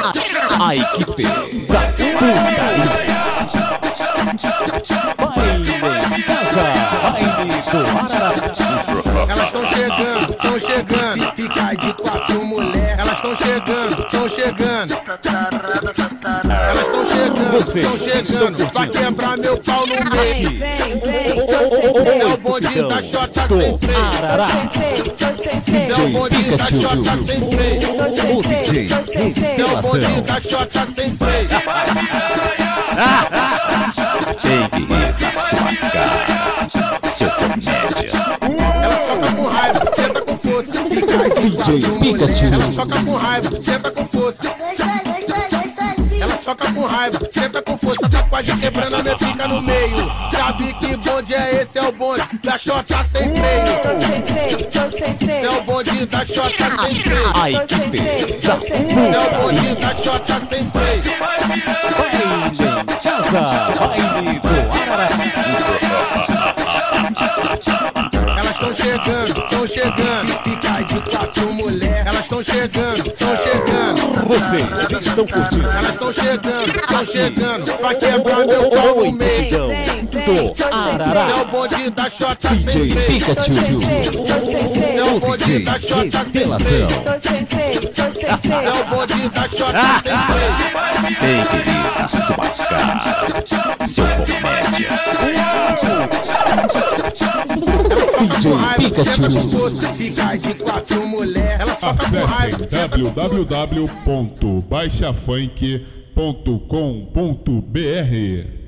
A equipe da putaria. Baile em casa, baile do Arará. Elas estão chegando. Fica de quatro mulher. Elas estão chegando. Elas estão chegando. Pra quebrar meu pau no meio. É o bonde da Xota sem freio. É o bonde da Xota sem freio. O DJ É o bonde da Xota sem freio. tem que rir na sua cara, seu comédia. Ela soca com raiva, tenta com força. Fica de quatro mulher. Ela soca com raiva, tenta com força. Ela soca com raiva, tenta com força. Tá quase quebrando a minha pica no meio. Sabe que bonde é esse? É o bonde da Xota sem freio. É o bonde da Xota sem freio. A equipe da É o bonde putaria. da Xota sem freio. Baile em casa, baile do Arará. Elas estão chegando. Fica de quatro mulher. Elas estão chegando. Vocês estão curtindo Elas estão chegando. Pra quebrar meu pau o no meio. entendão do É o Arará. bonde da Xota sem DJ freio. Pikachu, É o o bonde DJ da Xota sem Revelação. freio. É o bonde da Xota sem freio. Tem que rir na sua cara, seu comédia. DJ Pikachu. Fica de quatro mulher. Ela soca com raiva. Acessem www.baixafunk.com.br